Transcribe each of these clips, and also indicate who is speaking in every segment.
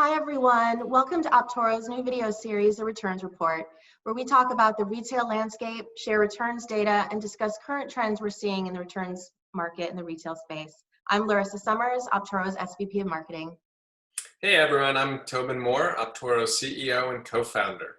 Speaker 1: Hi everyone, welcome to Optoro's new video series, The Returns Report, where we talk about the retail landscape, share returns data, and discuss current trends we're seeing in the returns market in the retail space. I'm Larissa Summers, Optoro's SVP of Marketing.
Speaker 2: Hey everyone, I'm Tobin Moore, Optoro's CEO and co-founder.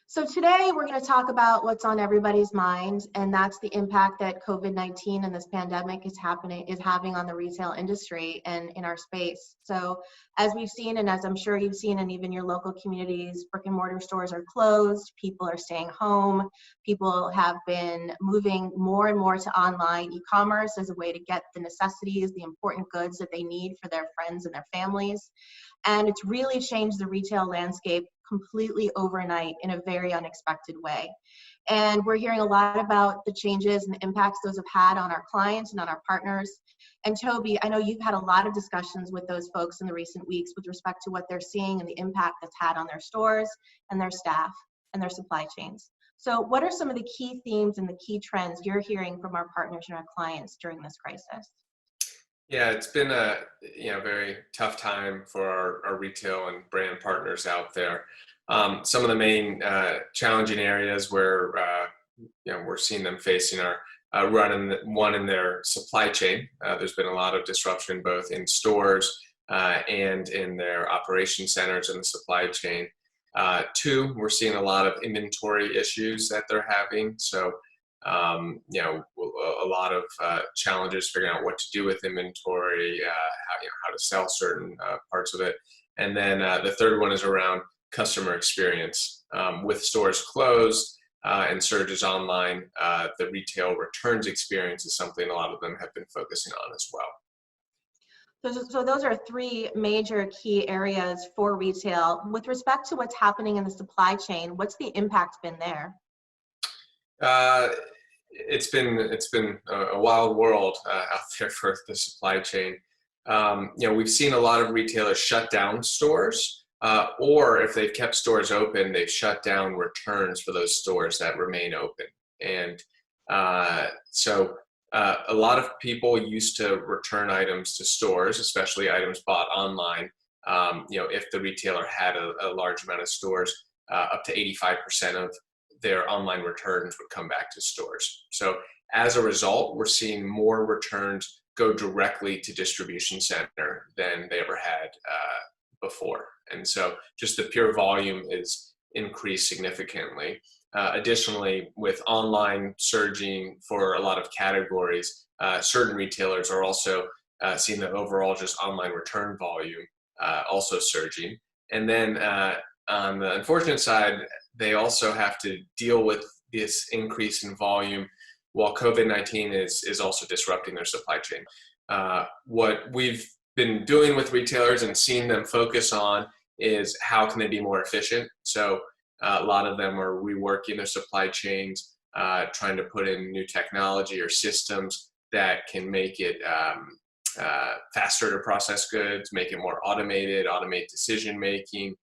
Speaker 1: So today we're going to talk about what's on everybody's mind, and that's the impact that COVID-19 and this pandemic is having on the retail industry and in our space. So as we've seen, and as I'm sure you've seen, and even your local communities, brick and mortar stores are closed, people are staying home, people have been moving more and more to online e-commerce as a way to get the necessities, the important goods that they need for their friends and their families. And it's really changed the retail landscape completely overnight in a very unexpected way. And we're hearing a lot about the changes and the impacts those have had on our clients and on our partners. And Toby, I know you've had a lot of discussions with those folks in the recent weeks with respect to what they're seeing and the impact that's had on their stores and their staff and their supply chains. So what are some of the key themes and the key trends you're hearing from our partners and our clients during this crisis?
Speaker 2: Yeah, it's been a very tough time for our retail and brand partners out there. Some of the main challenging areas where we're seeing them facing are one in their supply chain. There's been a lot of disruption both in stores and in their operation centers in the supply chain. Two, we're seeing a lot of inventory issues that they're having. So a lot of challenges figuring out what to do with inventory, how to sell certain parts of it. And then the third one is around customer experience. With stores closed and surges online, the retail returns experience is something a lot of them have been focusing on as well.
Speaker 1: So those are three major key areas for retail. With respect to what's happening in the supply chain, what's the impact been there?
Speaker 2: It's been a wild world out there for the supply chain. We've seen a lot of retailers shut down stores, or if they've kept stores open, they've shut down returns for those stores that remain open. And so a lot of people used to return items to stores, especially items bought online. If the retailer had a large amount of stores, up to 85% of their online returns would come back to stores. So as a result, we're seeing more returns go directly to distribution center than they ever had before. And so just the pure volume is increased significantly. Additionally, with online surging for a lot of categories, certain retailers are also seeing the overall just online return volume also surging. And then on the unfortunate side, they also have to deal with this increase in volume while COVID-19 is also disrupting their supply chain. What we've been doing with retailers and seeing them focus on is how can they be more efficient. So a lot of them are reworking their supply chains, trying to put in new technology or systems that can make it faster to process goods, make it more automated, automate decision making.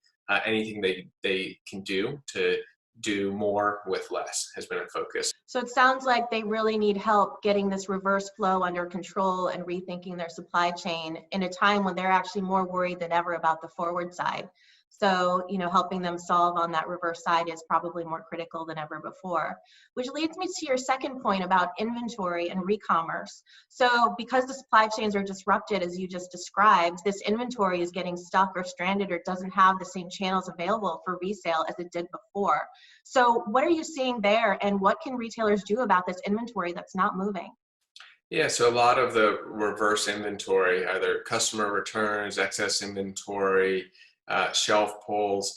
Speaker 2: Anything they can do to do more with less has been a focus.
Speaker 1: So it sounds like they really need help getting this reverse flow under control and rethinking their supply chain in a time when they're actually more worried than ever about the forward side. So, helping them solve on that reverse side is probably more critical than ever before, which leads me to your second point about inventory and re-commerce. So because the supply chains are disrupted, as you just described, this inventory is getting stuck or stranded or doesn't have the same channels available for resale as it did before. So what are you seeing there, and what can retailers do about this inventory that's not moving?
Speaker 2: Yeah, so a lot of the reverse inventory, either customer returns, excess inventory, shelf pulls,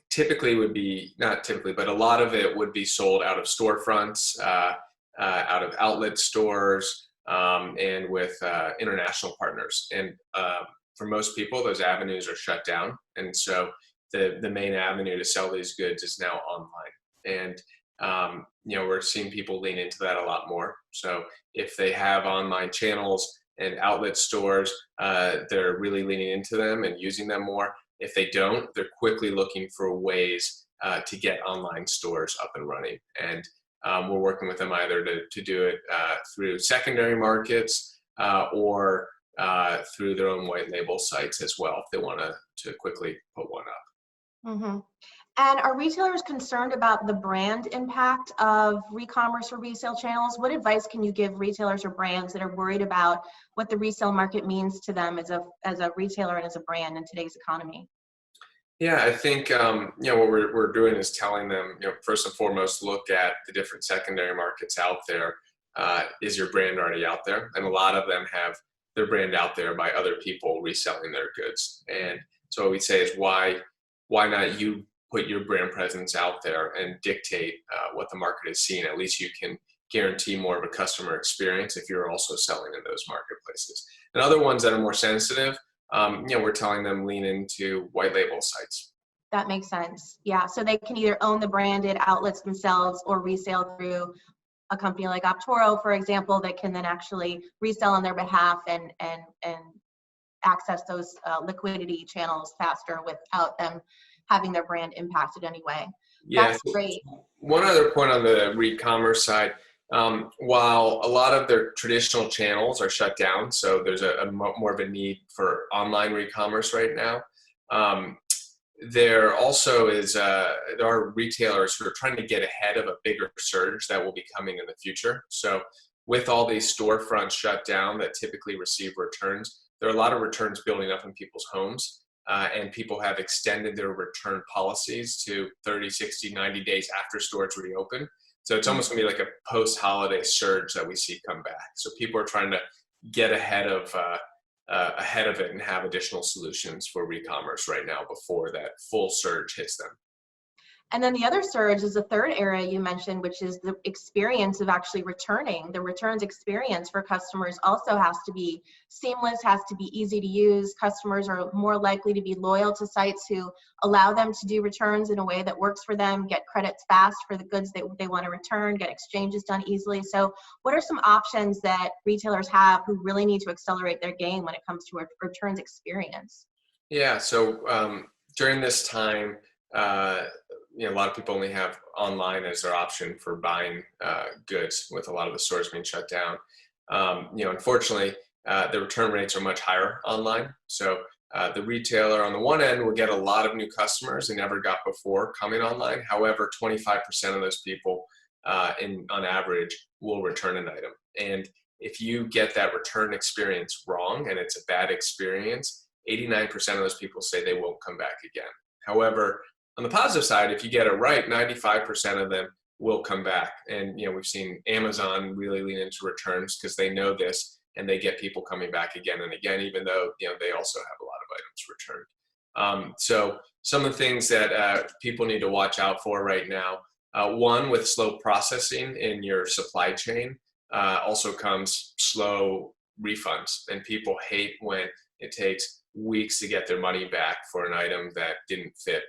Speaker 2: typically would be, not typically, but a lot of it would be sold out of storefronts, out of outlet stores, and with international partners. And for most people, those avenues are shut down. And so the main avenue to sell these goods is now online. And we're seeing people lean into that a lot more. So if they have online channels and outlet stores, they're really leaning into them and using them more. If they don't, they're quickly looking for ways to get online stores up and running. And we're working with them either to do it through secondary markets or through their own white label sites as well if they want to quickly put one up.
Speaker 1: Mm-hmm. And are retailers concerned about the brand impact of re-commerce or resale channels? What advice can you give retailers or brands that are worried about what the resale market means to them as a retailer and as a brand in today's economy?
Speaker 2: Yeah, I think what we're doing is telling them, first and foremost, look at the different secondary markets out there. Is your brand already out there? And a lot of them have their brand out there by other people reselling their goods. And so what we say is why not you put your brand presence out there and dictate what the market is seeing? At least you can guarantee more of a customer experience if you're also selling in those marketplaces. And other ones that are more sensitive, we're telling them lean into white label sites.
Speaker 1: That makes sense. Yeah, so they can either own the branded outlets themselves or resale through a company like Optoro, for example, that can then actually resell on their behalf and access those liquidity channels faster without them having their brand impacted anyway.
Speaker 2: Yeah,
Speaker 1: That's great.
Speaker 2: one other point on the re-commerce side, while a lot of their traditional channels are shut down, so there's more of a need for online re-commerce right now. There also is there are retailers who are trying to get ahead of a bigger surge that will be coming in the future. So with all these storefronts shut down that typically receive returns, there are a lot of returns building up in people's homes. And people have extended their return policies to 30, 60, 90 days after stores reopen. So it's almost gonna be like a post-holiday surge that we see come back. So people are trying to get ahead of it and have additional solutions for re-commerce right now before that full surge hits them.
Speaker 1: And then the other surge is the third area you mentioned, which is the experience of actually returning. The returns experience for customers also has to be seamless, has to be easy to use. Customers are more likely to be loyal to sites who allow them to do returns in a way that works for them, get credits fast for the goods that they want to return, get exchanges done easily. So what are some options that retailers have who really need to accelerate their game when it comes to a returns experience?
Speaker 2: Yeah, so during this time, a lot of people only have online as their option for buying goods with a lot of the stores being shut down. Unfortunately, the return rates are much higher online. So the retailer on the one end will get a lot of new customers they never got before coming online. However, 25% of those people on average will return an item. And if you get that return experience wrong and it's a bad experience, 89% of those people say they won't come back again. However, on the positive side, if you get it right, 95% of them will come back. And we've seen Amazon really lean into returns because they know this and they get people coming back again and again, even though they also have a lot of items returned. So some of the things that people need to watch out for right now, one, with slow processing in your supply chain, also comes slow refunds. And people hate when it takes weeks to get their money back for an item that didn't fit.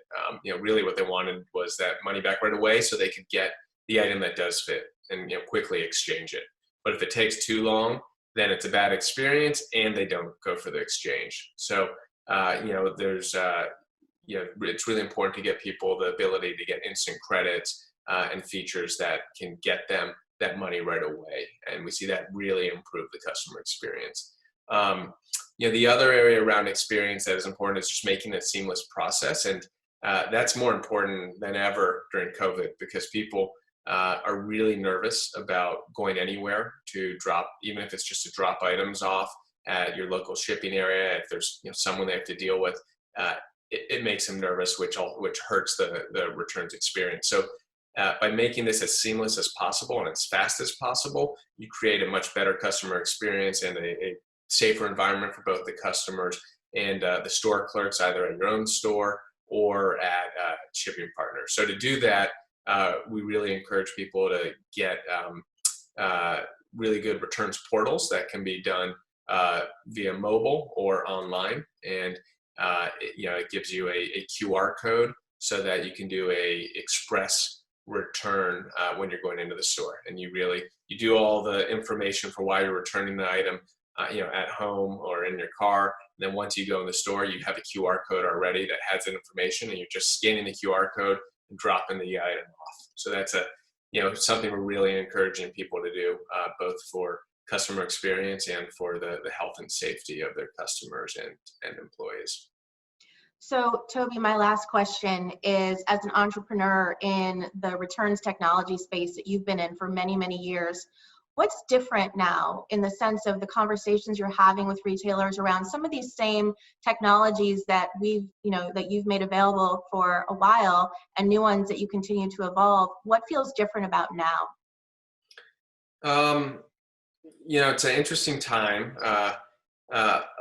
Speaker 2: Really what they wanted was that money back right away so they could get the item that does fit and quickly exchange it. But if it takes too long, then it's a bad experience and they don't go for the exchange. So there's it's really important to get people the ability to get instant credits and features that can get them that money right away. And we see that really improve the customer experience. The other area around experience that is important is just making it a seamless process. And that's more important than ever during COVID because people are really nervous about going anywhere to drop, even if it's just to drop items off at your local shipping area. If there's someone they have to deal with, it makes them nervous, which hurts the returns experience. So by making this as seamless as possible and as fast as possible, you create a much better customer experience and a safer environment for both the customers and the store clerks, either at your own store or at shipping partners. So to do that, we really encourage people to get really good returns portals that can be done via mobile or online. And it gives you a QR code so that you can do a express return when you're going into the store. And you do all the information for why you're returning the item at home or in your car. And then once you go in the store, you have a QR code already that has that information, and you're just scanning the QR code and dropping the item off. So that's something we're really encouraging people to do, both for customer experience and for the health and safety of their customers and employees.
Speaker 1: So Toby, my last question is, as an entrepreneur in the returns technology space that you've been in for many, many years, what's different now in the sense of the conversations you're having with retailers around some of these same technologies that that you've made available for a while and new ones that you continue to evolve? What feels different about now?
Speaker 2: It's an interesting time. A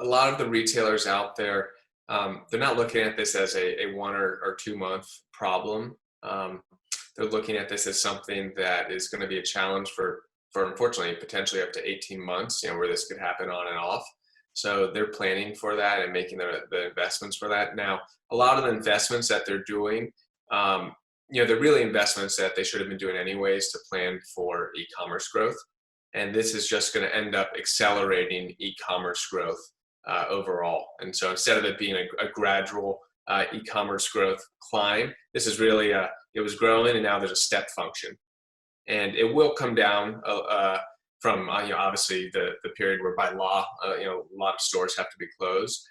Speaker 2: lot of the retailers out there, they're not looking at this as a 1 or 2 month problem. They're looking at this as something that is going to be a challenge for unfortunately potentially up to 18 months, where this could happen on and off. So they're planning for that and making the investments for that. Now, a lot of the investments that they're doing, they're really investments that they should have been doing anyways to plan for e-commerce growth. And this is just going to end up accelerating e-commerce growth overall. And so instead of it being a gradual e-commerce growth climb, this is really it was growing and now there's a step function. And it will come down from obviously the period where by law a lot of stores have to be closed.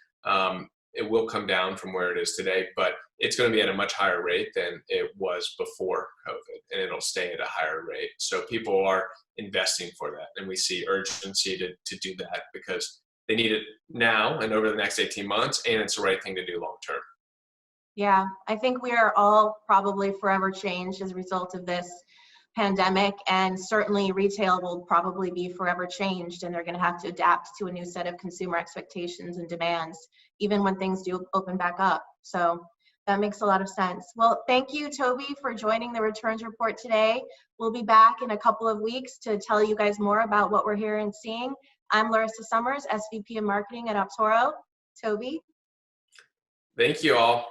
Speaker 2: It will come down from where it is today, but it's going to be at a much higher rate than it was before COVID, and it'll stay at a higher rate. So people are investing for that, and we see urgency to do that because they need it now and over the next 18 months, and it's the right thing to do long term.
Speaker 1: Yeah, I think we are all probably forever changed as a result of this pandemic, and certainly retail will probably be forever changed, and they're going to have to adapt to a new set of consumer expectations and demands, even when things do open back up. So that makes a lot of sense. Well, thank you, Toby, for joining the Returns Report today. We'll be back in a couple of weeks to tell you guys more about what we're hearing and seeing. I'm Larissa Summers, SVP of Marketing at Optoro. Toby?
Speaker 2: Thank you all.